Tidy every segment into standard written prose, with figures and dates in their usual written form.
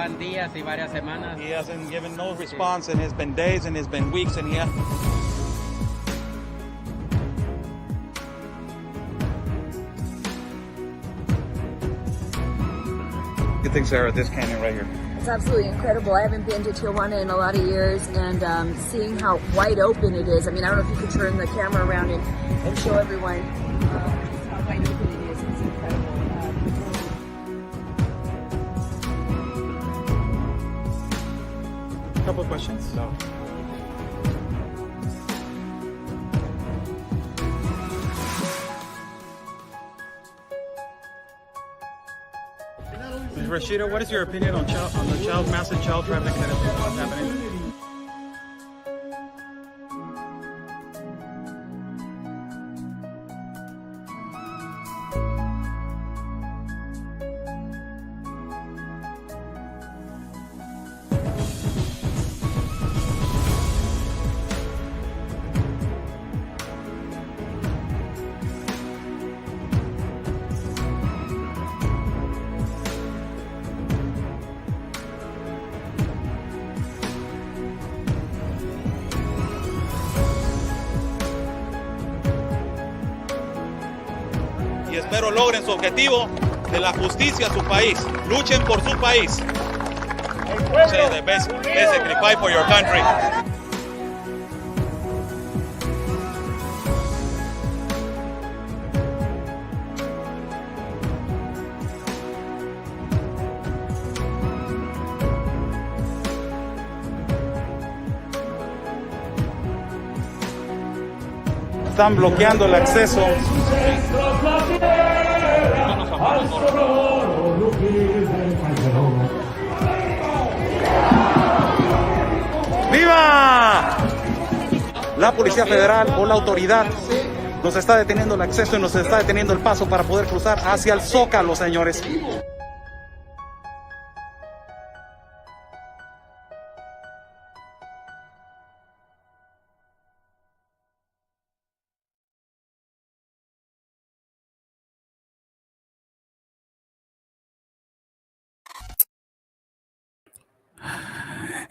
van días y varias semanas. He hasn't given no response, and it's been days, and it's been weeks, and yeah. What do you think, Sarah, this canyon right here? It's absolutely incredible. I haven't been to Tijuana in a lot of years, and seeing how wide open it is. I mean, I don't know if you could turn the camera around and show everyone how wide open it is. It's incredible. A couple of questions. So. Ms. Rashida, what is your opinion on the massive child trafficking that is happening? Y espero logren su objetivo de la justicia a su país. Luchen por su país. Say the basically fight for your country. Están bloqueando el acceso. ¡Viva! La Policía Federal o la autoridad nos está deteniendo el acceso y nos está deteniendo el paso para poder cruzar hacia el Zócalo, señores.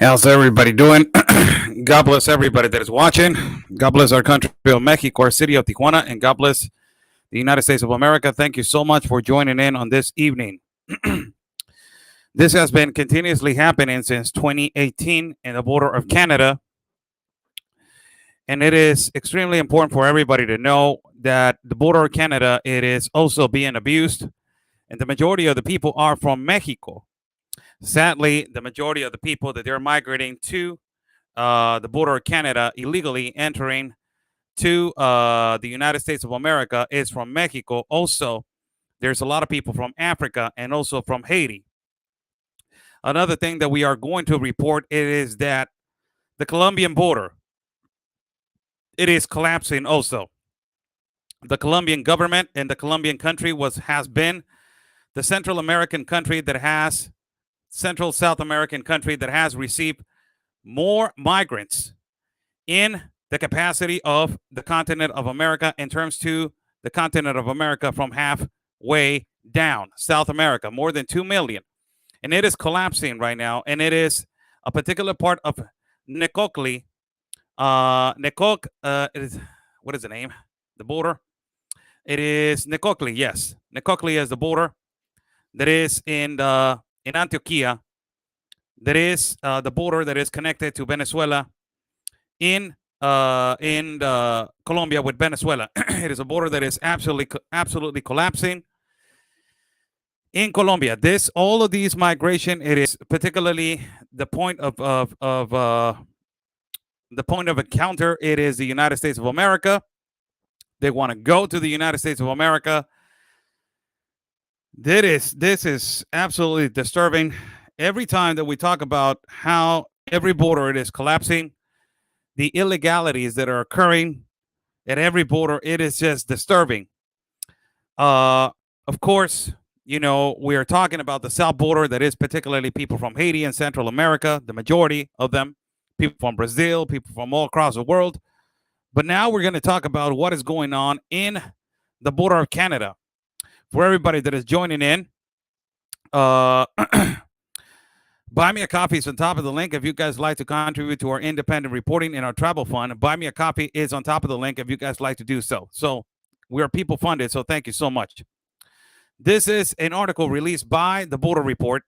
How's everybody doing? God bless everybody that is watching. God bless our country of Mexico, our city of Tijuana, and God bless the United States of America. Thank you so much for joining in on this evening. This has been continuously happening since 2018 in the border of Canada. And it is extremely important for everybody to know that the border of Canada, it is also being abused. And the majority of the people are from Mexico. Sadly, the majority of the people that they're migrating to the border of Canada, illegally entering to the United States of America, is from Mexico. Also, there's a lot of people from Africa and also from Haiti. Another thing that we are going to report is that the Colombian border, it is collapsing also. The Colombian government and the Colombian country has been the Central American country that has Central South American country that has received more migrants in the capacity of the continent of America in terms to the continent of America from halfway down. South America, more than 2 million. And it is collapsing right now. And it is a particular part of Necoclí. What is the name? The border? It is Necoclí, yes. Necoclí is the border that is in Antioquia. That is the border that is connected to Venezuela in Colombia with Venezuela. It is a border that is absolutely collapsing in Colombia. All of these migration, it is particularly the point of encounter. It is the United States of America. They want to go to the United States of America. This is absolutely disturbing. Every time that we talk about how every border it is collapsing, the illegalities that are occurring at every border, it is just disturbing. Of course, you know, we are talking about the south border that is particularly people from Haiti and Central America, the majority of them, people from Brazil, people from all across the world. But now we're going to talk about what is going on in the border of Canada. For everybody that is joining in, Buy me a copy is on top of the link if you guys like to contribute to our independent reporting and our travel fund. Buy me a copy is on top of the link if you guys like to do so. So we are people funded, so thank you so much. This is an article released by the Border Report.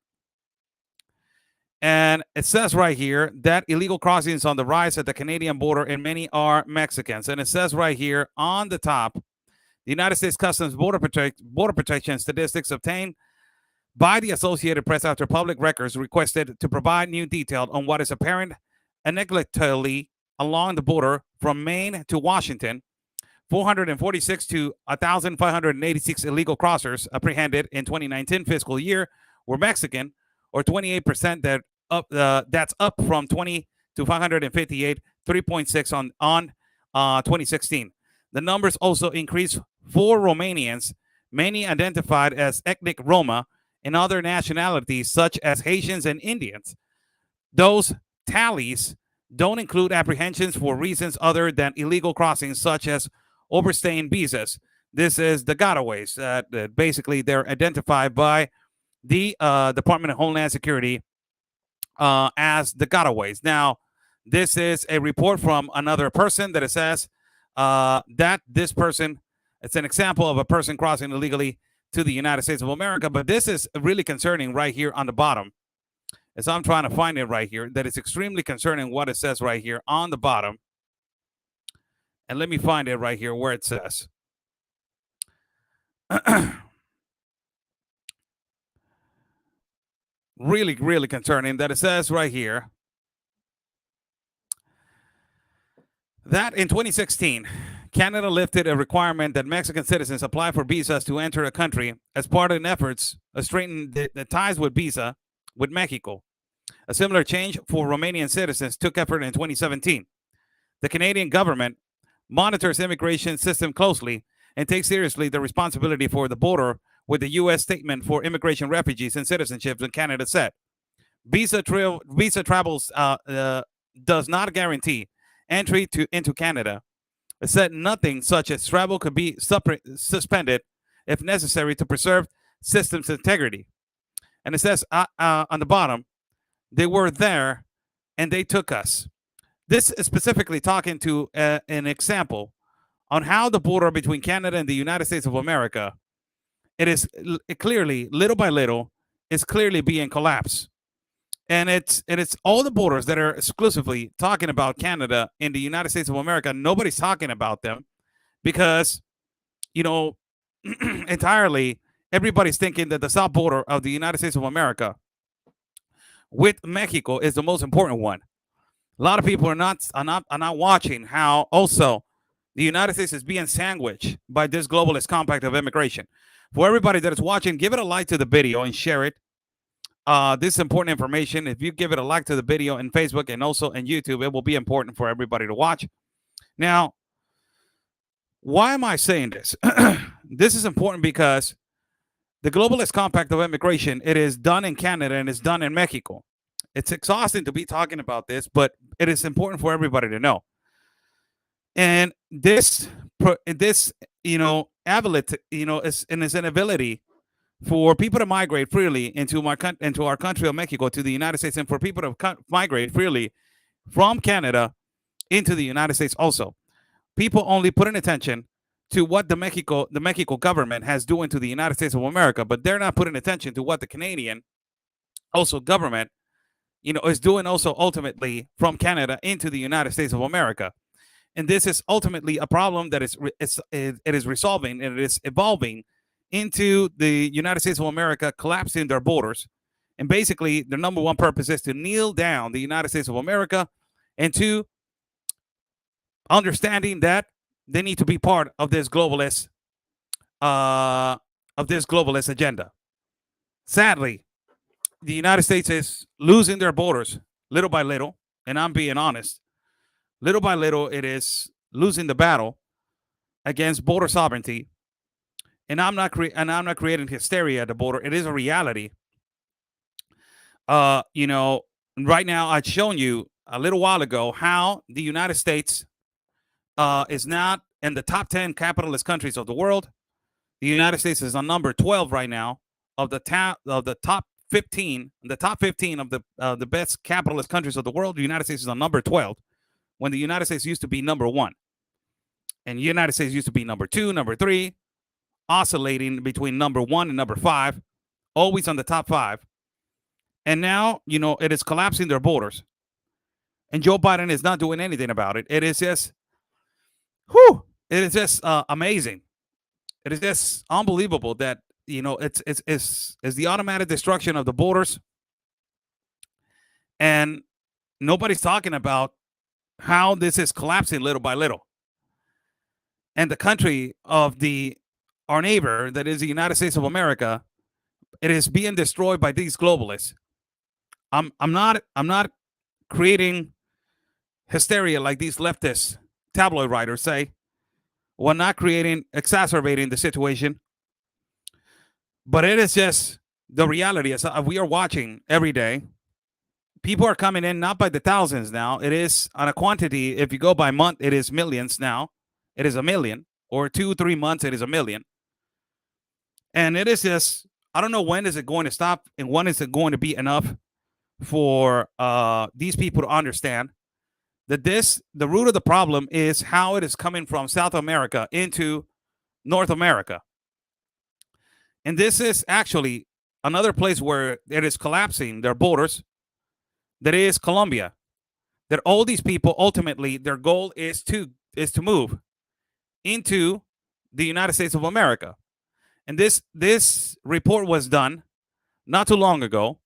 And it says right here that illegal crossings on the rise at the Canadian border, and many are Mexicans. And it says right here on the top, the United States Customs Border Protection statistics obtained by the Associated Press after public records requested to provide new detail on what is apparent anecdotally along the border from Maine to Washington. 446 to 1,586 illegal crossers apprehended in 2019 fiscal year were Mexican, or 28%. That's up from 20 to 558, 3.6 on 2016. The numbers also increased for Romanians, many identified as ethnic Roma, and other nationalities such as Haitians and Indians. Those tallies don't include apprehensions for reasons other than illegal crossings, such as overstaying visas. This is the gotaways. Basically, they're identified by the Department of Homeland Security as the gotaways. Now, this is a report from another person that it says that this person, it's an example of a person crossing illegally to the United States of America. But this is really concerning right here on the bottom. As I'm trying to find it right here, that it's extremely concerning what it says right here on the bottom. And let me find it right here where it says. Really, really concerning that it says right here that in 2016, Canada lifted a requirement that Mexican citizens apply for visas to enter a country as part of an efforts to straighten the ties with Mexico. A similar change for Romanian citizens took effort in 2017. The Canadian government monitors immigration system closely and takes seriously the responsibility for the border with the U.S. Statement for Immigration, Refugees, and Citizenship in Canada said. Visa travels does not guarantee entry into Canada. It said nothing such as travel could be suspended if necessary to preserve system's integrity. And it says on the bottom, they were there and they took us. This is specifically talking to an example on how the border between Canada and the United States of America, it clearly, little by little, is clearly being collapsed. And it's all the borders that are exclusively talking about Canada and the United States of America. Nobody's talking about them because, entirely everybody's thinking that the south border of the United States of America with Mexico is the most important one. A lot of people are not watching how also the United States is being sandwiched by this globalist compact of immigration. For everybody that is watching, give it a like to the video and share it. This is important information. If you give it a like to the video in Facebook and also in YouTube, it will be important for everybody to watch. Now, why am I saying this? This is important because the globalist compact of immigration, it is done in Canada and it's done in Mexico. It's exhausting to be talking about this, but it is important for everybody to know. And this ability, is an inability for people to migrate freely into our country of Mexico to the United States, and for people to migrate freely from Canada into the United States also. People only putting attention to what the Mexico government has doing to the United States of America, but they're not putting attention to what the Canadian also government, is doing also ultimately from Canada into the United States of America. And this is ultimately a problem that it is resolving, and it is evolving into the United States of America collapsing their borders. And basically, their number one purpose is to kneel down the United States of America and to understanding that they need to be part of this globalist agenda. Sadly, the United States is losing their borders little by little, and I'm being honest. Little by little, it is losing the battle against border sovereignty. And I'm not creating hysteria at the border. It is a reality. Right now I've shown you a little while ago how the United States is not in the top 10 capitalist countries of the world. The United States is on number 12 right now of the top 15, the top 15 of the best capitalist countries of the world, the United States is on number 12, when the United States used to be number 1. And the United States used to be number 2, number 3, oscillating between number 1 and number 5, always on the top 5. And now, it is collapsing their borders. And Joe Biden is not doing anything about it. It is just, amazing. It is just unbelievable that, it's the automatic destruction of the borders. And nobody's talking about how this is collapsing little by little. And the country of our neighbor, that is the United States of America, it is being destroyed by these globalists. I'm not creating hysteria like these leftist tabloid writers say. We're not exacerbating the situation. But it is just the reality. As we are watching every day, people are coming in not by the thousands now. It is on a quantity. If you go by month, it is millions now. It is a million. Or 2-3 months, it is a million. And it is just, I don't know when is it going to stop and when is it going to be enough for these people to understand that the root of the problem is how it is coming from South America into North America. And this is actually another place where it is collapsing their borders. That is Colombia. That all these people, ultimately, their goal is to move into the United States of America. And this report was done not too long ago.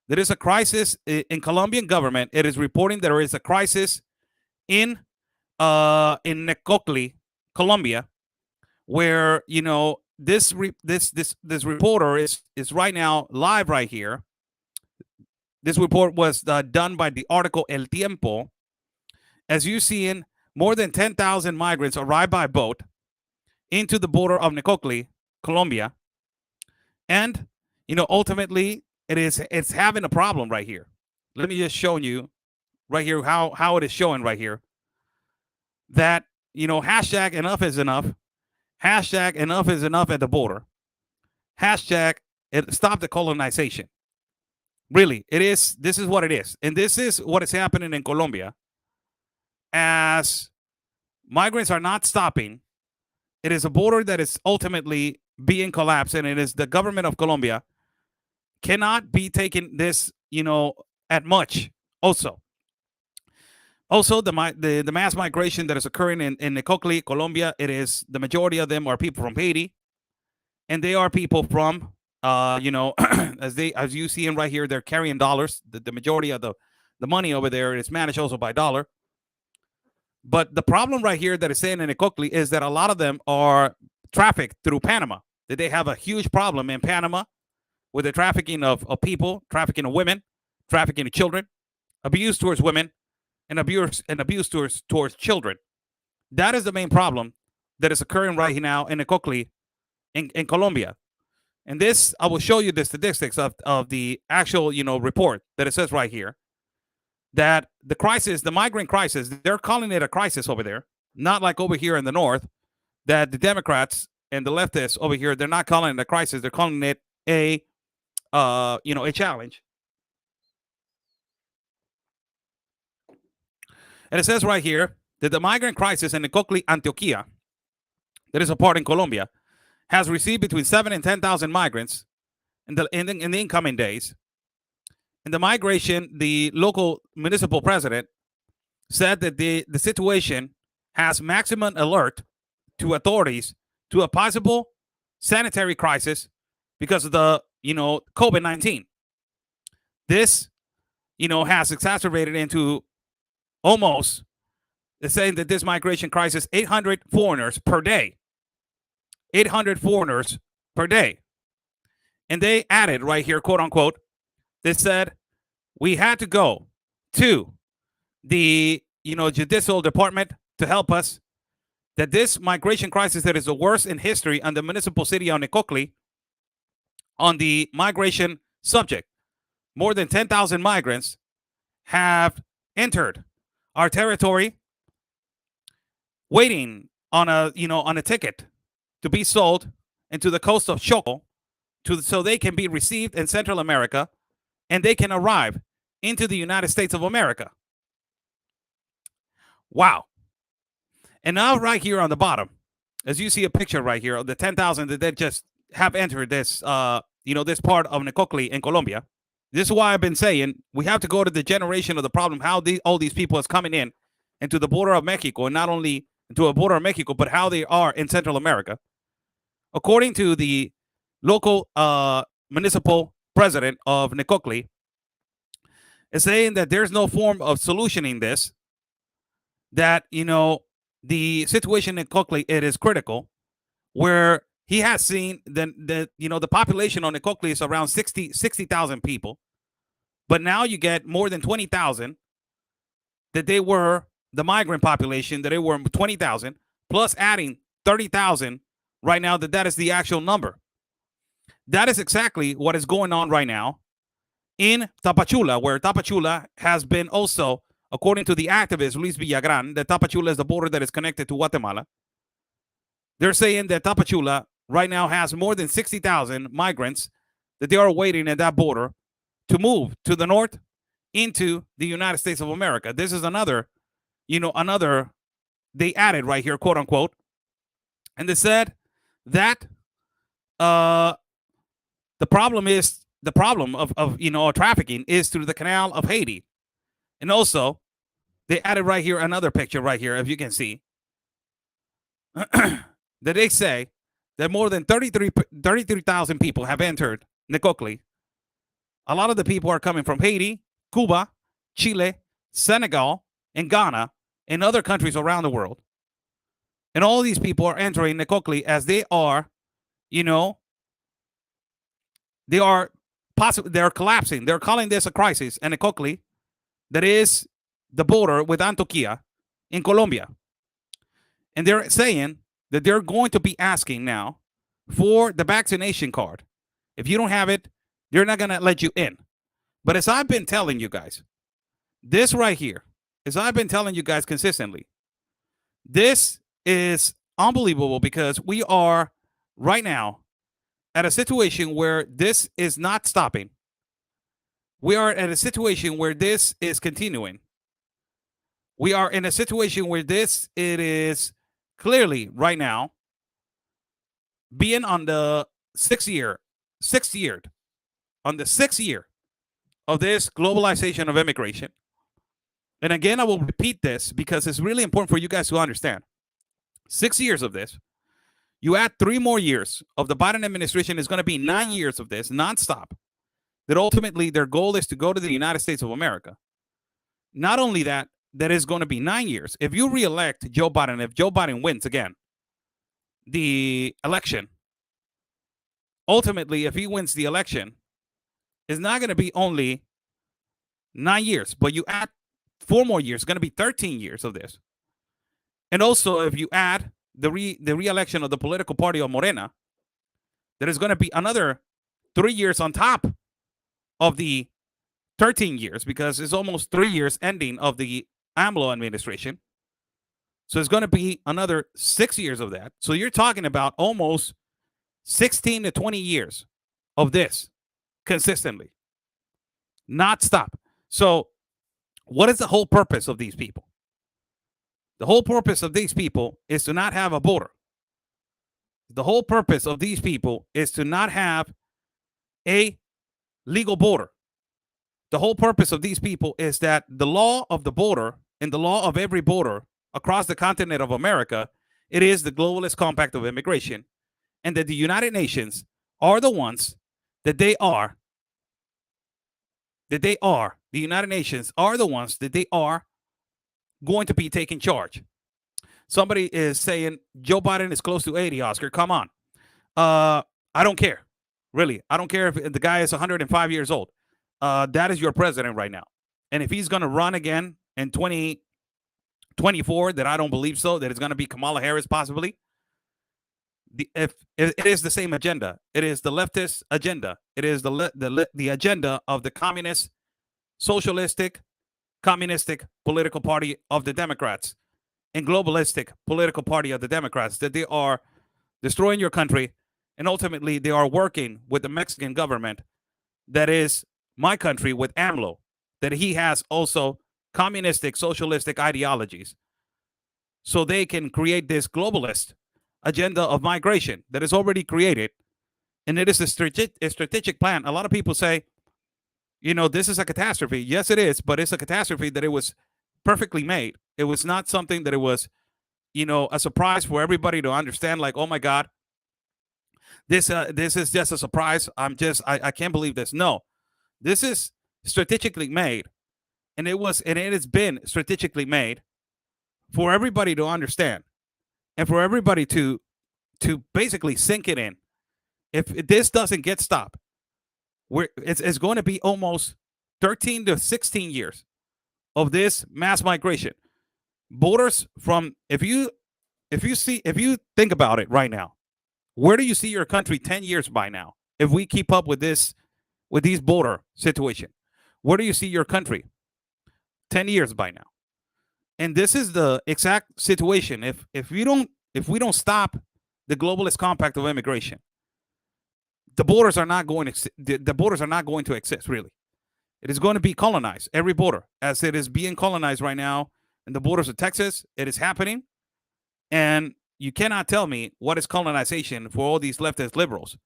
There is a crisis in Colombian government. It is reporting there is a crisis in Necoclí, Colombia, where this reporter is right now live right here. This report was done by the article El Tiempo. As you see, more than 10,000 migrants arrived by boat into the border of Necoclí, Colombia, and ultimately it's having a problem right here. Let me just show you right here how it is showing right here that hashtag enough is enough. Hashtag enough is enough at the border. Hashtag stop the colonization. Really, this is what it is. And this is what is happening in Colombia. As migrants are not stopping, it is a border that is ultimately being collapsed. And it is the government of Colombia cannot be taking this, at much also. Also, the mass migration that is occurring in Necoclí, Colombia, it is the majority of them are people from Haiti, and they are people from, as you see in right here, they're carrying dollars. The majority of the money over there is managed also by dollar. But the problem right here that is saying in Necoclí is that a lot of them are trafficked through Panama. That they have a huge problem in Panama with the trafficking of people, trafficking of women, trafficking of children, abuse towards women, and abuse towards children. That is the main problem that is occurring right now in Necoclí, in Colombia. And this, I will show you the statistics of the actual, report that it says right here, that the crisis, the migrant crisis, they're calling it a crisis over there, not like over here in the north, that the Democrats and the leftists over here, they're not calling it a crisis, they're calling it a challenge. And it says right here that the migrant crisis in Necoclí, Antioquia, that is a part in Colombia, has received between 7,000 and 10,000 migrants in the incoming days. In the migration, the local municipal president said that the situation has maximum alert to authorities to a possible sanitary crisis because of the, COVID-19. This, has exacerbated into almost, they're saying that this migration crisis, 800 foreigners per day. 800 foreigners per day. And they added right here, quote unquote, they said, we had to go to the, judicial department to help us, that this migration crisis that is the worst in history on the municipal city of Necoclí on the migration subject. More than 10,000 migrants have entered our territory waiting on a ticket to be sold into the coast of Choco, so they can be received in Central America and they can arrive into the United States of America. Wow. And now right here on the bottom, as you see a picture right here of the 10,000 that they just have entered this, this part of Necoclí in Colombia. This is why I've been saying we have to go to the generation of the problem, how all these people is coming in into the border of Mexico, and not only into a border of Mexico, but how they are in Central America. According to the local municipal president of Necoclí, is saying that there's no form of solutioning this, that, the situation in Necoclí, it is critical, where he has seen the population on Necoclí is around 60,000 people, but now you get more than 20,000 that they were the migrant population, that they were 20,000, plus adding 30,000 right now, that is the actual number. That is exactly what is going on right now in Tapachula, where Tapachula has been also, according to the activist Luis Villagran, that Tapachula is the border that is connected to Guatemala. They're saying that Tapachula right now has more than 60,000 migrants that they are waiting at that border to move to the north into the United States of America. This is another they added right here, quote unquote. And they said that the problem of trafficking is through the Canal of Haiti. And also, they added right here another picture right here, if you can see, that they say that more than 33,000 people have entered Necoclí. A lot of the people are coming from Haiti, Cuba, Chile, Senegal, and Ghana, and other countries around the world. And all these people are entering Necoclí as they are, they're collapsing. They're calling this a crisis. And Necoclí, that is the border with Antioquia in Colombia. And they're saying that they're going to be asking now for the vaccination card. If you don't have it, they're not going to let you in. But as I've been telling you guys, this right here, as I've been telling you guys consistently, this is unbelievable, because we are right now at a situation where this is not stopping. We are at a situation where this is continuing. We are in a situation where it is clearly right now being on the sixth year of this globalization of immigration. And again, I will repeat this because it's really important for you guys to understand. 6 years of this. You add 3 more years of the Biden administration, is going to be 9 years of this nonstop. That ultimately their goal is to go to the United States of America. Not only that, that is going to be 9 years. If you reelect Joe Biden, if Joe Biden wins again the election, ultimately, if he wins the election, it's not going to be only 9 years, but you add 4 more years, it's going to be 13 years of this. And also, if you add the re-election of the political party of Morena, there is going to be another 3 years on top of the 13 years, because it's almost 3 years ending of the AMLO administration. So it's going to be another 6 years of that. So you're talking about almost 16 to 20 years of this consistently, not stop. So what is the whole purpose of these people? The whole purpose of these people is to not have a border. The whole purpose of these people is to not have a legal border. The whole purpose of these people is that the law of the border and the law of every border across the continent of America, it is the Globalist Compact of Immigration, and that the United Nations are the ones that they are. The United Nations are the ones that they are going to be taking charge. Somebody is saying Joe Biden is close to 80, Oscar. Come on. I don't care. Really. I don't care if the guy is 105 years old. That is your president right now. And if he's going to run again in 2024, that I don't believe so, that it's going to be Kamala Harris possibly. If it is the same agenda, it is the leftist agenda. It is the agenda of the communist, socialistic, communistic political party of the Democrats and globalistic political party of the Democrats, that they are destroying your country, And ultimately, they are working with the Mexican government, that is my country, with AMLO, that he has also communistic, socialistic ideologies. So they can create this globalist agenda of migration that is already created. And it is a strategic plan. A lot of people say, this is a catastrophe. Yes, it is, but it's a catastrophe that it was perfectly made. It was not something that it was, a surprise for everybody to understand. Like, oh my God, this is just a surprise. I can't believe this. No, this is strategically made, and it has been strategically made for everybody to understand, and for everybody to basically sink it in. If this doesn't get stopped, it's going to be almost 13 to 16 years of this mass migration. Borders from, if you think about it right now, where do you see your country 10 years by now? If we keep up with these border situation, where do you see your country 10 years by now? And this is the exact situation. If we don't stop the globalist compact of immigration, the borders are not going to exist, really. It is going to be colonized, every border, as it is being colonized right now in the borders of Texas. It is happening. And you cannot tell me what is colonization for all these leftist liberals.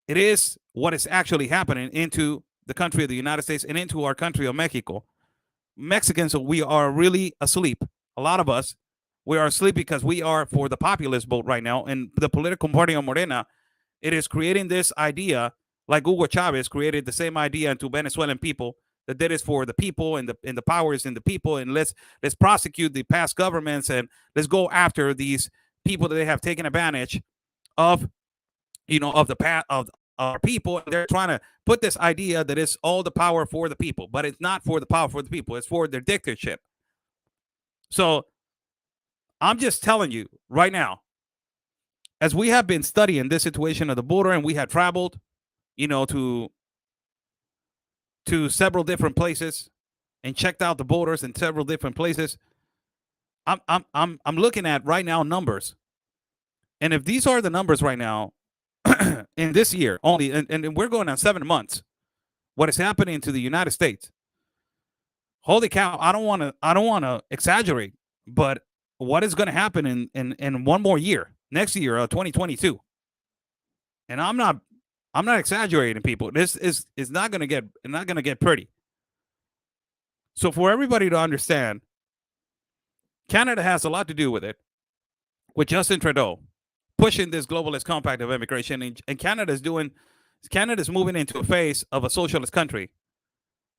It is what is actually happening into the country of the United States and into our country of Mexico. Mexicans, we are really asleep. A lot of us, we are asleep because we are for the populist vote right now. And the political party of Morena, it is creating this idea, like Hugo Chavez created the same idea into Venezuelan people, that is for the people, and the power is in the people, and let's prosecute the past governments, and let's go after these people that they have taken advantage of, of the past of our people. They're trying to put this idea that it's all the power for the people, but it's not for the power for the people. It's for their dictatorship. So I'm just telling you right now, as we have been studying this situation of the border, and we had traveled, to several different places and checked out the borders in several different places, I'm looking at right now numbers. And if these are the numbers right now in this year only, and we're going on 7 months, what is happening to the United States, holy cow, I don't want to exaggerate, but what is going to happen in one more year, next year, 2022. And I'm not exaggerating, people. This is not going to get pretty. So for everybody to understand, Canada has a lot to do with it, with Justin Trudeau pushing this globalist compact of immigration, and Canada's moving into a phase of a socialist country,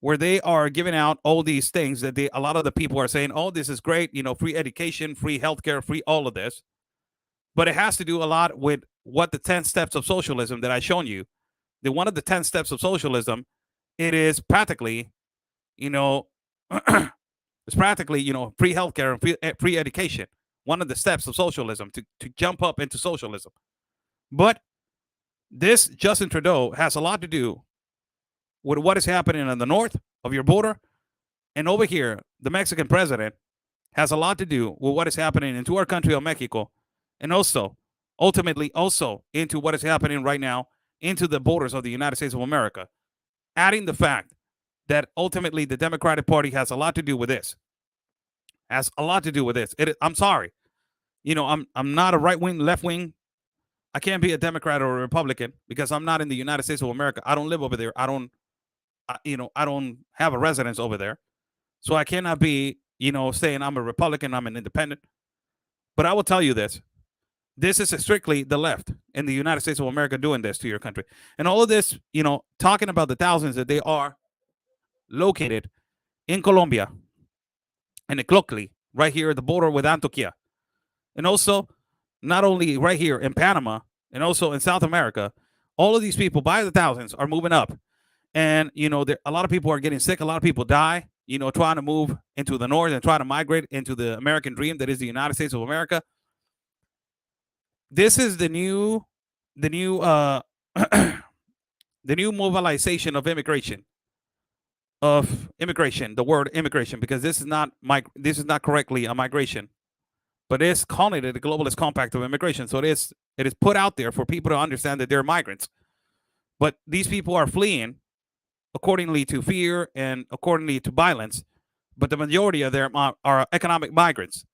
where they are giving out all these things that a lot of the people are saying, oh, this is great, free education, free healthcare, free all of this. But it has to do a lot with what the 10 steps of socialism that I've shown you. One of the 10 steps of socialism, it is practically, it's practically, free healthcare and free education. One of the steps of socialism to jump up into socialism. But this Justin Trudeau has a lot to do with what is happening in the north of your border. And over here, the Mexican president has a lot to do with what is happening into our country of Mexico. And also, ultimately, also into what is happening right now into the borders of the United States of America. Adding the fact that ultimately the Democratic Party has a lot to do with this. I'm sorry. I'm not a right wing, left wing. I can't be a Democrat or a Republican because I'm not in the United States of America. I don't live over there. I don't have a residence over there. So I cannot be, saying I'm a Republican, I'm an independent. But I will tell you this. This is strictly the left in the United States of America doing this to your country. And all of this, talking about the thousands that they are located in Colombia and Eclocli, right here at the border with Antioquia. And also, not only right here in Panama, and also in South America, all of these people by the thousands are moving up. And, a lot of people are getting sick. A lot of people die, trying to move into the north and try to migrate into the American dream that is the United States of America. This is the new the new mobilization of immigration. The word immigration, because this is not correctly a migration. but it's calling it a globalist compact of immigration. So it is put out there for people to understand that they're migrants. But these people are fleeing accordingly to fear and accordingly to violence. But the majority of them are economic migrants.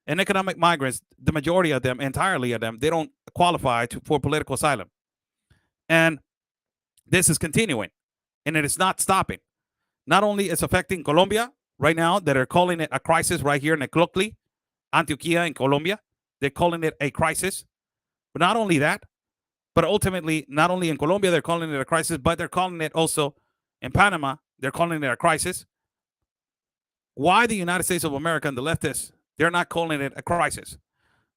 And economic migrants, the majority of them, entirely of them, they don't qualify for political asylum. And this is continuing, and it is not stopping. Not only is affecting Colombia right now, that are calling it a crisis right here in Eclocli, Antioquia in Colombia. They're calling it a crisis. But not only that, but ultimately, not only in Colombia, they're calling it a crisis, but they're calling it also in Panama, they're calling it a crisis. Why the United States of America and the leftists, they're not calling it a crisis?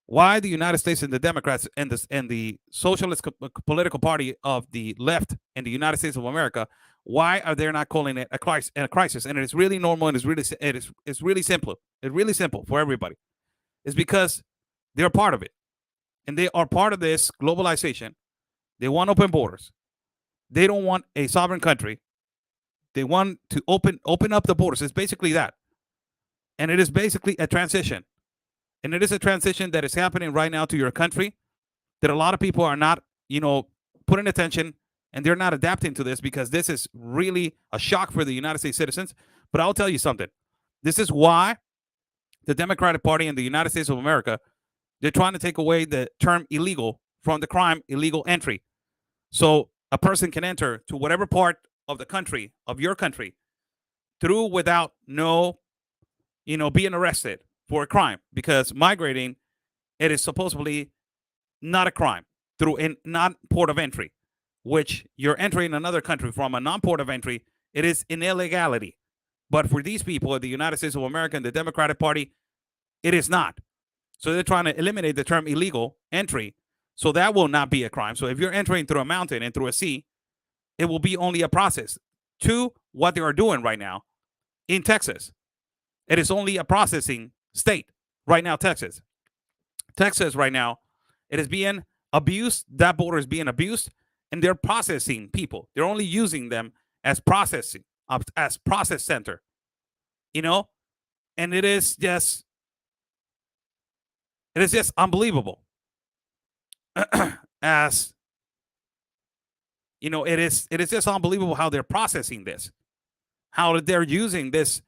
Why the United States and the Democrats and the Socialist political party of the left in the United States of America, why are they not calling it a crisis? And it is really normal, and it's really simple. It's really simple for everybody. It's because they're part of it, and they are part of this globalization. They want open borders. They don't want a sovereign country. They want to open up the borders. It's basically that, and it is basically a transition. And it is a transition that is happening right now to your country that a lot of people are not, putting attention, and they're not adapting to this because this is really a shock for the United States citizens. But I'll tell you something. This is why the Democratic Party in the United States of America, they're trying to take away the term illegal from the crime illegal entry. So a person can enter to whatever part of the country, of your country, through without being arrested for a crime, because migrating, it is supposedly not a crime through a non-port of entry, which you're entering another country from a non-port of entry. It is an illegality. But for these people in the United States of America and the Democratic Party, it is not. So they're trying to eliminate the term illegal entry. So that will not be a crime. So if you're entering through a mountain and through a sea, it will be only a process to what they are doing right now in Texas. It is only a processing state right now. Texas right now, it is being abused. That border is being abused, and they're processing people. They're only using them as processing, as process center, and it is just unbelievable. As it is just unbelievable how they're processing this, how they're using this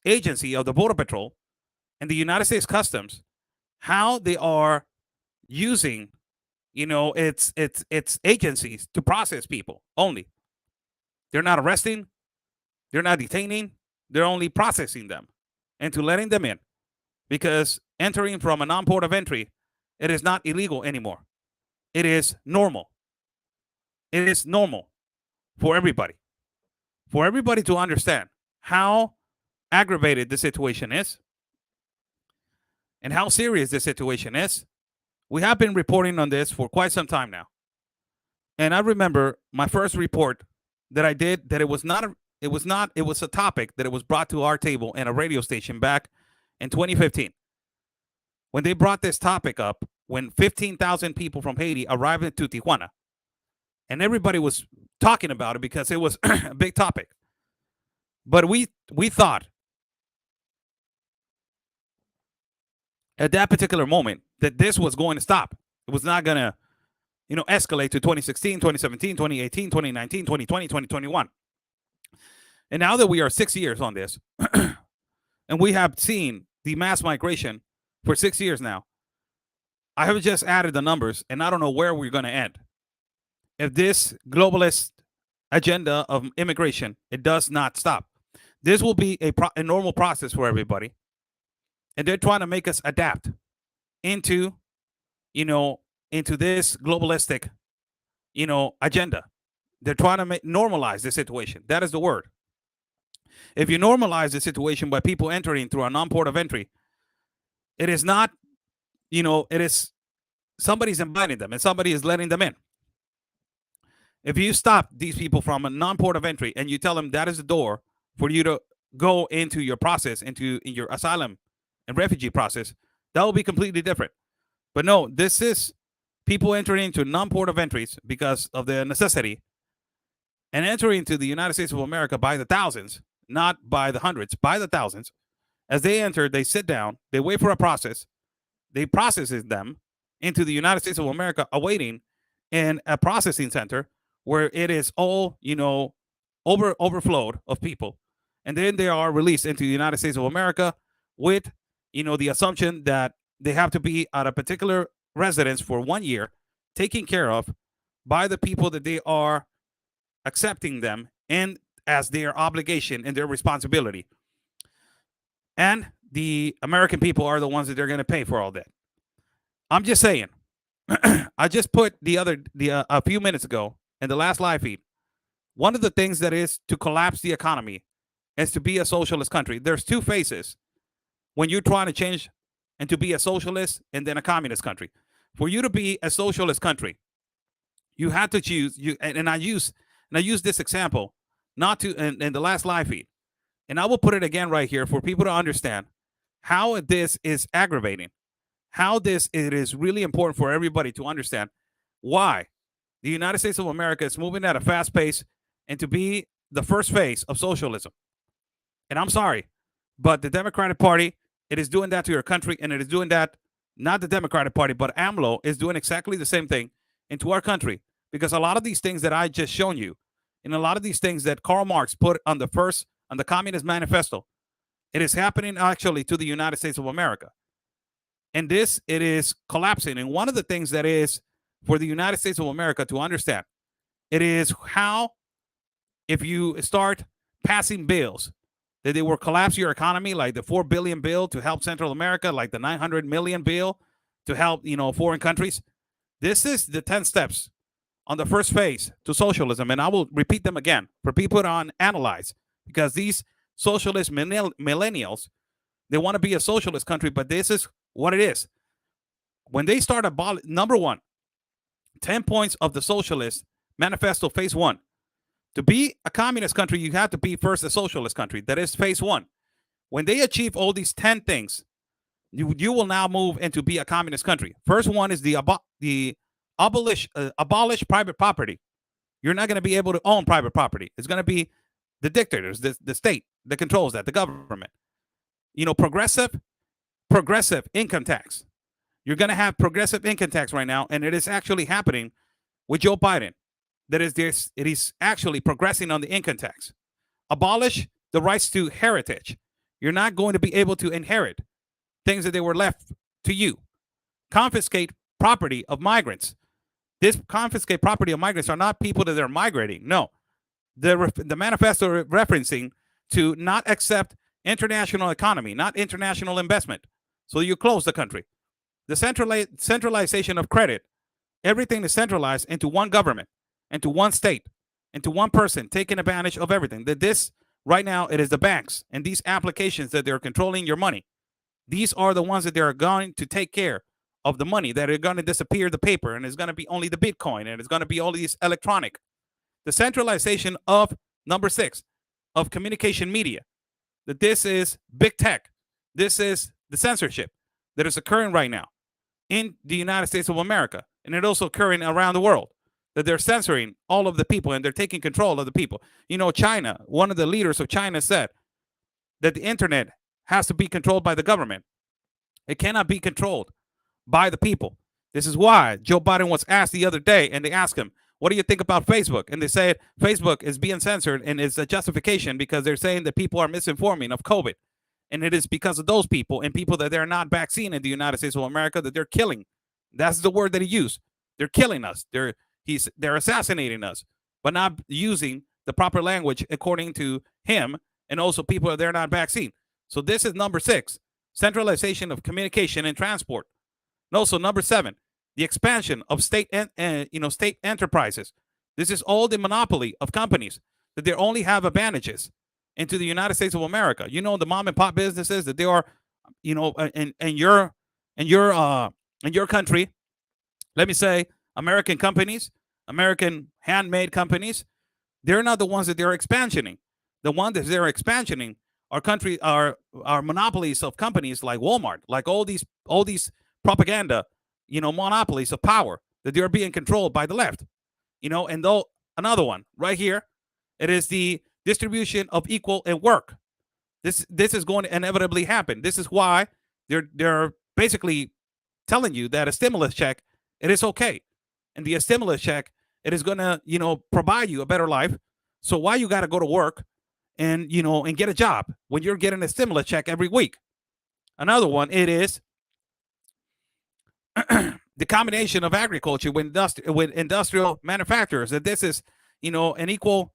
agency of the Border Patrol and the United States Customs, how they are using, its agencies to process people only. They're not arresting, they're not detaining, they're only processing them and to letting them in, because entering from a non-port of entry, it is not illegal anymore. It is normal. It is normal for everybody to understand how aggravated the situation is and how serious the situation is. We have been reporting on this for quite some time now. And I remember my first report that I did, that it was a topic that it was brought to our table in a radio station back in 2015. When they brought this topic up, when 15,000 people from Haiti arrived into Tijuana, and everybody was talking about it because it was a big topic. But we thought at that particular moment that this was going to stop. It was not going to, escalate to 2016, 2017, 2018, 2019, 2020, 2021. And now that we are 6 years on this, and we have seen the mass migration for 6 years now, I have just added the numbers, and I don't know where we're going to end. If this globalist agenda of immigration, it does not stop. This will be a normal process for everybody. And they're trying to make us adapt into this globalistic, agenda. They're trying to normalize the situation. That is the word. If you normalize the situation by people entering through a non-port of entry, it is not, it is somebody's inviting them and somebody is letting them in. If you stop these people from a non-port of entry and you tell them that is the door for you to go into your process, into your asylum and refugee process, that will be completely different. But no, this is people entering into non-port of entries because of the necessity and entering into the United States of America by the thousands, not by the hundreds, by the thousands, As they enter, they sit down, they wait for a process, they processes them into the United States of America, awaiting in a processing center where it is all, overflowed of people. And then they are released into the United States of America with, the assumption that they have to be at a particular residence for 1 year, taken care of by the people that they are accepting them and as their obligation and their responsibility. And the American people are the ones that they're going to pay for all that. I'm just saying. I just put a few minutes ago in the last live feed. One of the things that is to collapse the economy is to be a socialist country. There's two phases when you're trying to change and to be a socialist and then a communist country. For you to be a socialist country, you have to choose. I use this example not to in the last live feed, and I will put it again right here for people to understand how this is aggravating, how it is really important for everybody to understand why the United States of America is moving at a fast pace and to be the first phase of socialism. And I'm sorry, but the Democratic Party, it is doing that to your country, and it is doing that, not the Democratic Party, but AMLO is doing exactly the same thing into our country. Because a lot of these things that I just shown you, and a lot of these things that Karl Marx put on the Communist Manifesto, it is happening actually to the United States of America. And it is collapsing. And one of the things that is for the United States of America to understand, it is how, if you start passing bills that they will collapse your economy, like the $4 billion bill to help Central America, like the $900 million bill to help, foreign countries. This is the 10 steps on the first phase to socialism. And I will repeat them again for people to analyze, because these socialist millennials, they want to be a socialist country, but this is what it is. When they start number one, 10 points of the Socialist Manifesto, phase one. To be a communist country, you have to be first a socialist country. That is phase one. When they achieve all these 10 things, you will now move into be a communist country. First one is the abolish private property. You're not going to be able to own private property. It's going to be the dictators, the state that controls that, the government. Progressive income tax. You're going to have progressive income tax right now, and it is actually happening with Joe Biden. It is actually progressing on the income tax. Abolish the rights to heritage. You're not going to be able to inherit things that they were left to you. Confiscate property of migrants. This confiscate property of migrants are not people that are migrating. No. The manifesto referencing to not accept international economy, not international investment. So you close the country. The centralization of credit. Everything is centralized into one government, into one state, into one person taking advantage of everything. This right now, it is the banks and these applications that they're controlling your money. These are the ones that they're going to take care of the money, that are going to disappear the paper, and it's going to be only the Bitcoin, and it's going to be all these electronic. The centralization of number 6 of communication media. That this is big tech. This is the censorship that is occurring right now in the United States of America, and it's also occurring around the world. That they're censoring all of the people and they're taking control of the people. China, one of the leaders of China said that the internet has to be controlled by the government. It cannot be controlled by the people. This is why Joe Biden was asked the other day, and they asked him, what do you think about Facebook? And they said Facebook is being censored, and it's a justification because they're saying that people are misinforming of COVID. And it is because of those people and people that they're not vaccinated in the United States of America that they're killing. That's the word that he used. They're killing us. They're assassinating us, but not using the proper language according to him, and also people that they're not vaccinated. So this is number 6, centralization of communication and transport. And also number 7, the expansion of state enterprises. This is all the monopoly of companies that they only have advantages into the United States of America. The mom and pop businesses that they are, in your country. Let me say, American companies, American handmade companies, they're not the ones that they're expansioning. The ones that they're expansioning are monopolies of companies like Walmart, like all these propaganda, monopolies of power that they're being controlled by the left. And though another one right here, it is the distribution of equal and work. This is going to inevitably happen. This is why they're basically telling you that a stimulus check, it is okay. And the stimulus check, it is going to, provide you a better life. So why you got to go to work and, and get a job when you're getting a stimulus check every week? Another one, it is the combination of agriculture with industrial manufacturers. That this is, an equal.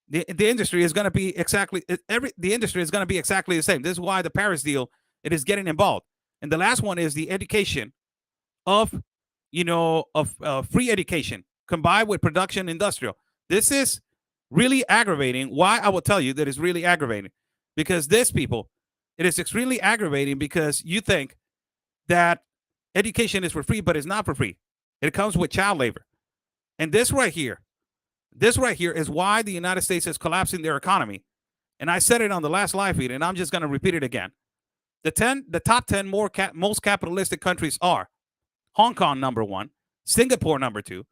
The industry is going to be exactly the industry is going to be exactly the same. This is why the Paris deal, it is getting involved. And the last one is the education of free education combined with production industrial. This is really aggravating. Why? I will tell you that it's really aggravating, because this people, it is extremely aggravating because you think that education is for free, but it's not for free. It comes with child labor. And this right here is why the United States is collapsing their economy. And I said it on the last live feed, and I'm just going to repeat it again. The top 10 most capitalistic countries are Hong Kong number 1, Singapore number 2,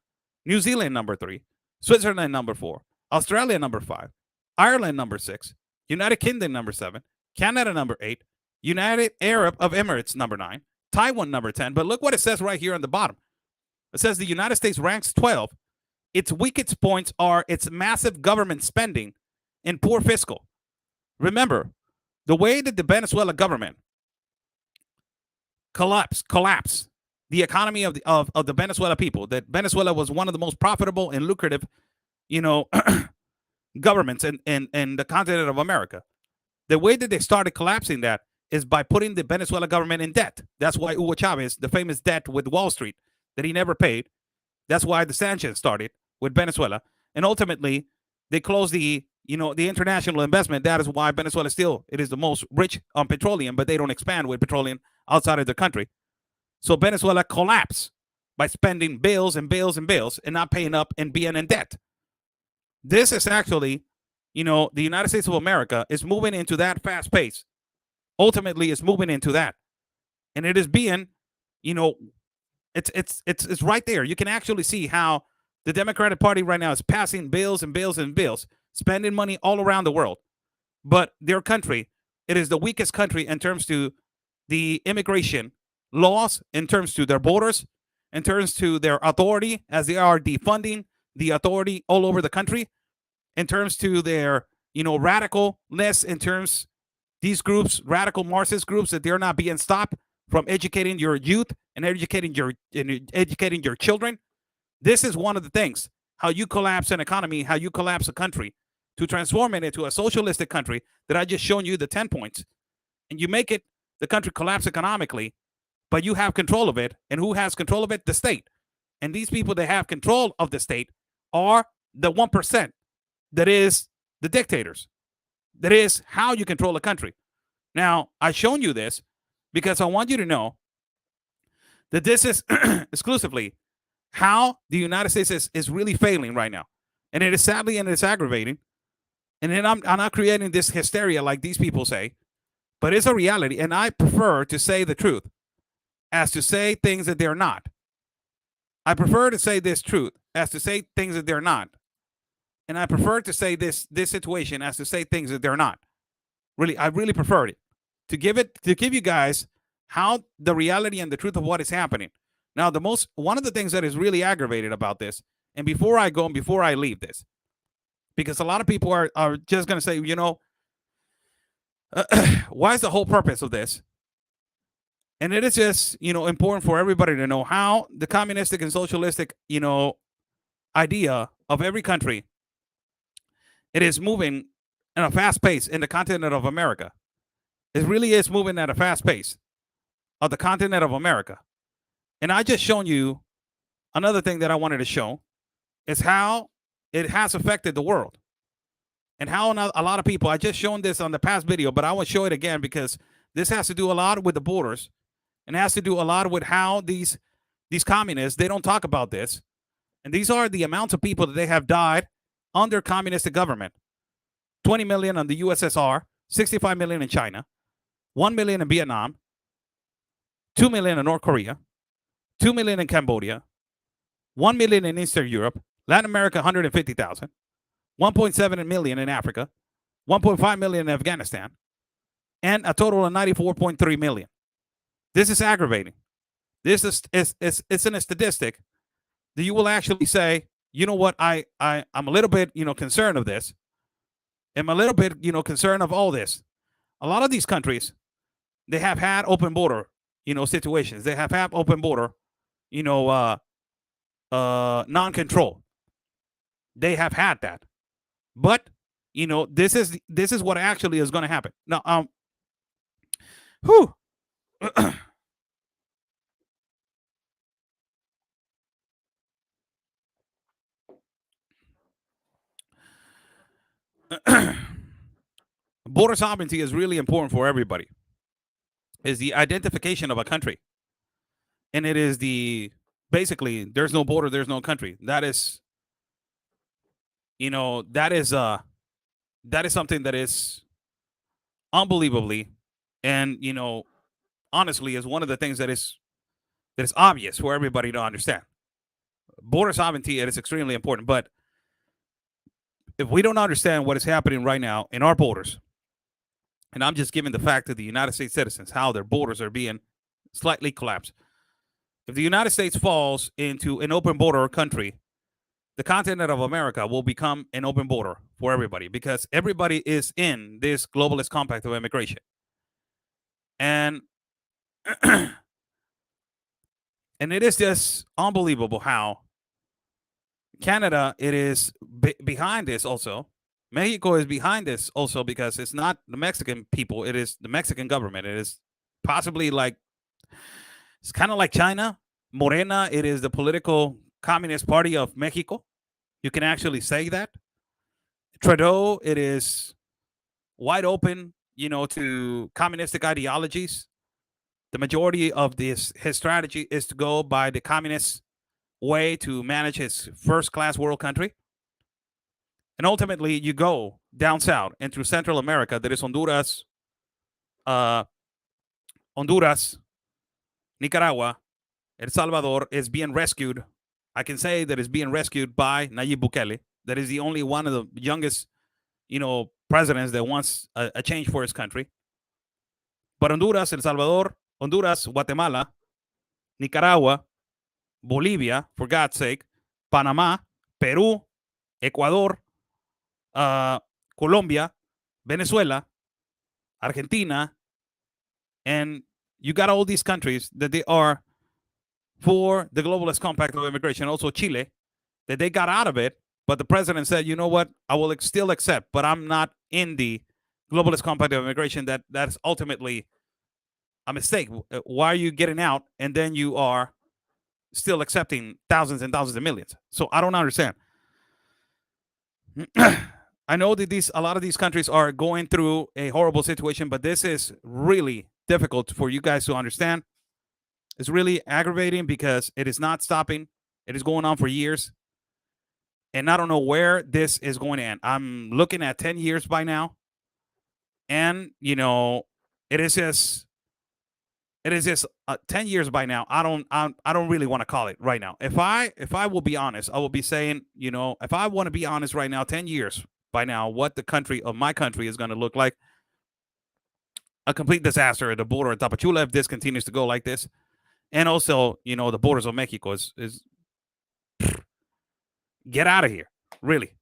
New Zealand number 3, Switzerland number 4, Australia number 5, Ireland number 6, United Kingdom number 7, Canada number 8, United Arab of Emirates number 9, Taiwan number 10. But look what it says right here on the bottom. It says the United States ranks 12. Its weakest points are its massive government spending and poor fiscal. Remember, the way that the Venezuela government collapsed the economy of the Venezuela people, that Venezuela was one of the most profitable and lucrative, governments in the continent of America. The way that they started collapsing that is by putting the Venezuela government in debt. That's why Hugo Chavez, the famous debt with Wall Street that he never paid. That's why the sanctions started with Venezuela. And ultimately, they closed the international investment. That is why Venezuela still, it is the most rich on petroleum, but they don't expand with petroleum outside of the country. So Venezuela collapsed by spending bills and bills and bills and not paying up and being in debt. This is actually, the United States of America is moving into that fast pace. Ultimately, it's moving into that. And it is being, it's right there. You can actually see how the Democratic Party right now is passing bills and bills and bills, spending money all around the world. But their country, it is the weakest country in terms to the immigration laws, in terms to their borders, in terms to their authority, as they are defunding the authority all over the country, in terms to their, radicalness, in terms these groups, radical Marxist groups, that they're not being stopped from educating your youth and educating your children. This is one of the things, how you collapse an economy, how you collapse a country to transform it into a socialistic country that I just shown you the 10 points. And you make it, the country collapse economically, but you have control of it. And who has control of it? The state. And these people that have control of the state are the 1%. That is the dictators. That is how you control a country. Now, I've shown you this because I want you to know that this is exclusively how the United States is really failing right now. And it is sadly, and it's aggravating. And then I'm not creating this hysteria like these people say, but it's a reality. And I prefer to say the truth as to say things that they're not. I prefer to say this truth as to say things that they're not. And I prefer to say this situation as to say things that they're not. Really, I really prefer it. To give you guys how the reality and the truth of what is happening. Now, one of the things that is really aggravated about this, and before I go and before I leave this, because a lot of people are just going to say, why is the whole purpose of this? And it is just, important for everybody to know how the communistic and socialistic, idea of every country, it is moving at a fast pace in the continent of America. It really is moving at a fast pace of the continent of America. And I just shown you another thing that I wanted to show is how it has affected the world. And how a lot of people, I just shown this on the past video, but I will show it again because this has to do a lot with the borders and has to do a lot with how these communists, they don't talk about this. And these are the amounts of people that they have died under communistic government. 20 million on the USSR, 65 million in China, 1 million in Vietnam, 2 million in North Korea, 2 million in Cambodia, 1 million in Eastern Europe, Latin America 150,000, 1.7 million in Africa, 1.5 million in Afghanistan, and a total of 94.3 million. This is aggravating. This is it's in a statistic that you will actually say, you know what, I'm a little bit, concerned of this. I'm a little bit, concerned of all this. A lot of these countries, they have had open border, situations. They have had open border, non-control. They have had that. But, this is what actually is going to happen. Now, whew. Border sovereignty is really important for everybody. Is the identification of a country, and it is basically there's no border, there's no country. That is, that is something that is unbelievably, and honestly, is one of the things that is obvious for everybody to understand. Border sovereignty, it is extremely important, but if we don't understand what is happening right now in our borders, and I'm just giving the fact that the United States citizens, how their borders are being slightly collapsed. If the United States falls into an open border country, the continent of America will become an open border for everybody, because everybody is in this globalist compact of immigration. And and it is just unbelievable how Canada, it is behind this also. Mexico is behind this also, because it's not the Mexican people, it is the Mexican government. It is possibly it's kind of like China. Morena, it is the political communist party of Mexico. You can actually say that. Trudeau, it is wide open, to communistic ideologies. The majority of his strategy is to go by the communist way to manage his first-class world country. And ultimately, you go down south and through Central America. There is Honduras, Nicaragua, El Salvador is being rescued. I can say that it's being rescued by Nayib Bukele. That is the only one of the youngest, presidents that wants a change for his country. But Honduras, El Salvador, Honduras, Guatemala, Nicaragua, Bolivia, for God's sake, Panama, Peru, Ecuador, Colombia, Venezuela, Argentina, and you got all these countries that they are for the globalist compact of immigration. Also Chile, that they got out of it, but the president said, you know what, I will still accept, but I'm not in the globalist compact of immigration. That's ultimately a mistake. Why are you getting out and then you are still accepting thousands and thousands of millions? So I don't understand. I know that a lot of these countries are going through a horrible situation, but this is really difficult for you guys to understand. It's really aggravating because it is not stopping. It is going on for years. And I don't know where this is going to end. I'm looking at 10 years by now. And, it is just 10 years by now. I don't really want to call it right now. If I will be honest, I will be saying, if I want to be honest right now, 10 years by now, what the country of my country is going to look like. A complete disaster at the border at Tapachula if this continues to go like this. And also, the borders of Mexico is get out of here, really.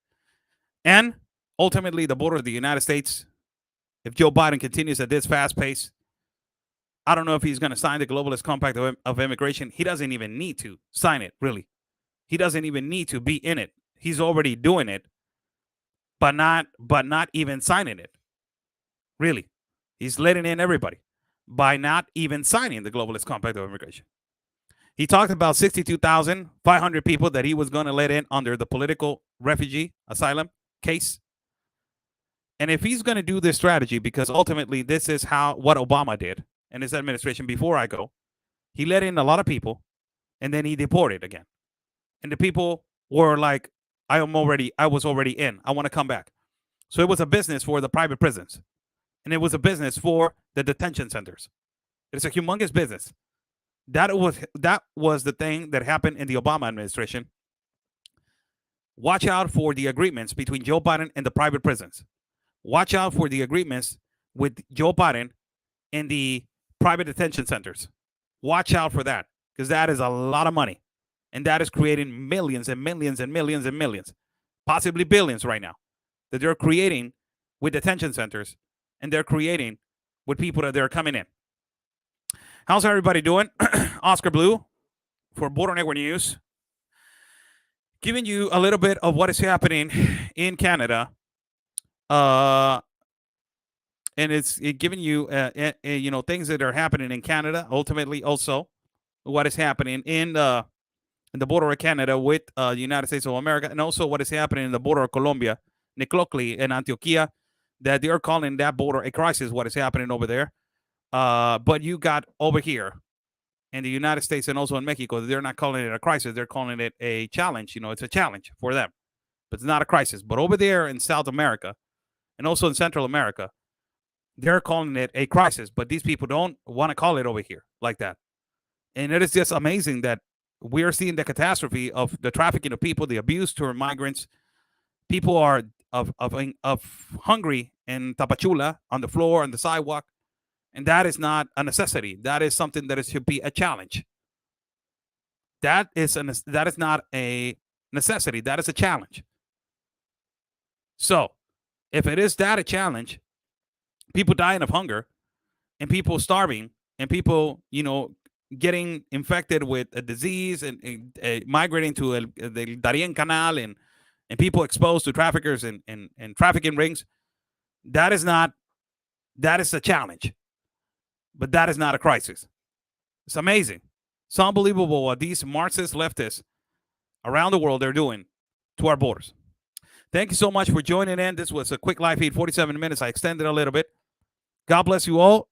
And ultimately, the border of the United States, if Joe Biden continues at this fast pace, I don't know if he's going to sign the globalist compact of immigration. He doesn't even need to sign it, really. He doesn't even need to be in it. He's already doing it, but not even signing it. Really. He's letting in everybody by not even signing the globalist compact of immigration. He talked about 62,500 people that he was going to let in under the political refugee asylum case. And if he's going to do this strategy, because ultimately this is what Obama did in his administration before I go, he let in a lot of people and then he deported again. And the people were like, I was already in. I want to come back. So it was a business for the private prisons. And it was a business for the detention centers. It's a humongous business. That was the thing that happened in the Obama administration. Watch out for the agreements between Joe Biden and the private prisons. Watch out for the agreements with Joe Biden in the private detention centers. Watch out for that, because that is a lot of money. And that is creating millions and millions and millions and millions, possibly billions right now, that they're creating with detention centers, and they're creating with people that they're coming in. How's everybody doing? Oscar Blue for Border Network News, giving you a little bit of what is happening in Canada. And it's giving you, things that are happening in Canada. Ultimately, also what is happening in the border of Canada with the United States of America, and also what is happening in the border of Colombia, Niclocli and Antioquia, that they are calling that border a crisis. What is happening over there? But you got over here in the United States and also in Mexico, they're not calling it a crisis. They're calling it a challenge. It's a challenge for them, but it's not a crisis. But over there in South America and also in Central America, they're calling it a crisis. But these people don't want to call it over here like that. And it is just amazing that we are seeing the catastrophe of the trafficking of people, the abuse to migrants. People are of hungry in Tapachula on the floor, on the sidewalk. And that is not a necessity. That is something that should be a challenge. That is not a necessity. That is a challenge. So, if it is that a challenge, people dying of hunger, and people starving, and people, getting infected with a disease and migrating to the Darien Canal, and people exposed to traffickers and trafficking rings, that is a challenge. But that is not a crisis. It's amazing. It's unbelievable what these Marxist leftists around the world are doing to our borders. Thank you so much for joining in. This was a quick live feed, 47 minutes. I extended a little bit. God bless you all.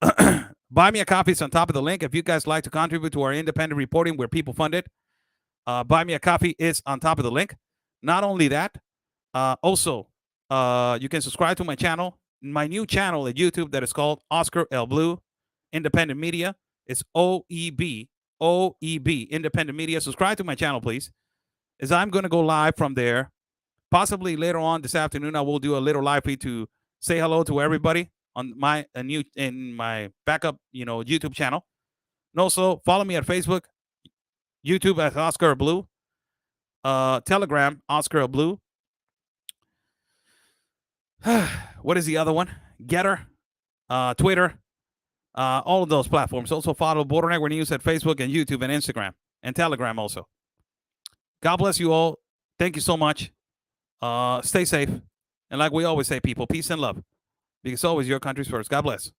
Buy me a coffee. It's on top of the link. If you guys like to contribute to our independent reporting where people fund it, Buy me a coffee is on top of the link. Not only that, also, you can subscribe to my channel, my new channel at YouTube that is called Oscar L. Blue Independent Media. It's OEB, Independent Media. Subscribe to my channel, please, as I'm going to go live from there. Possibly later on this afternoon, I will do a little live feed to say hello to everybody on my my backup, YouTube channel. And also follow me at Facebook, YouTube as Oscar Blue, Telegram Oscar Blue. What is the other one? Getter, Twitter, all of those platforms. Also follow Border Network News at Facebook and YouTube and Instagram and Telegram also. God bless you all. Thank you so much. Stay safe. And like we always say, people, peace and love. Because always your country's first. God bless.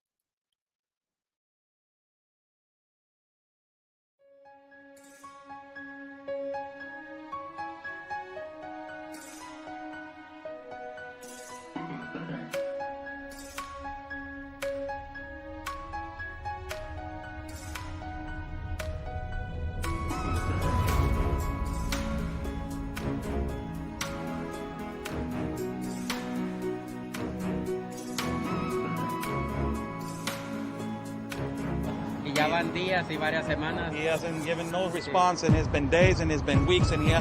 Ya van días y varias semanas. He hasn't given no response, and it's been days and it's been weeks, and here.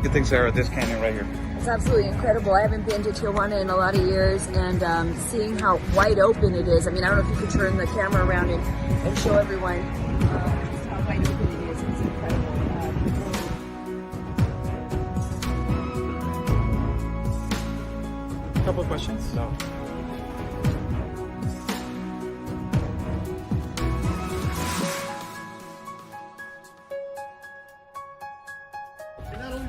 Good thing, Sarah, this canyon right here. It's absolutely incredible. I haven't been to Tijuana in a lot of years, and seeing how wide open it is. I mean, I don't know if you could turn the camera around and show everyone just how wide open it is. It's incredible. Couple of questions. So.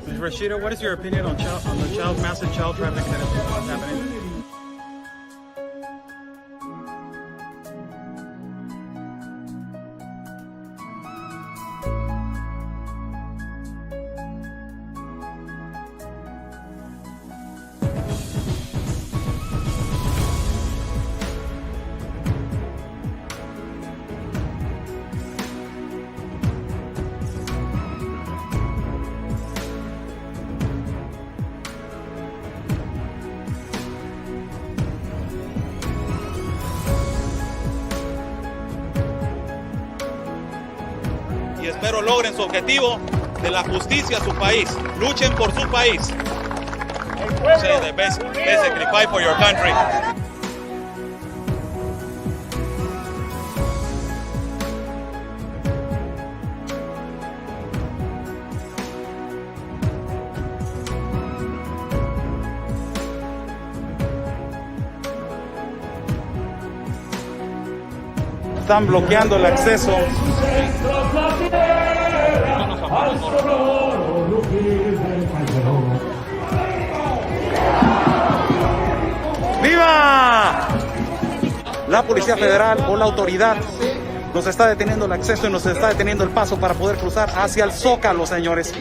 Ms. Rashida, what is your opinion on the massive child trafficking that is happening? Y espero logren su objetivo de la justicia a su país. Luchen por su país. Say the best, basically fight for your country. Están bloqueando el acceso. ¡Viva! La Policía Federal o la autoridad nos está deteniendo el acceso y nos está deteniendo el paso para poder cruzar hacia el Zócalo, señores.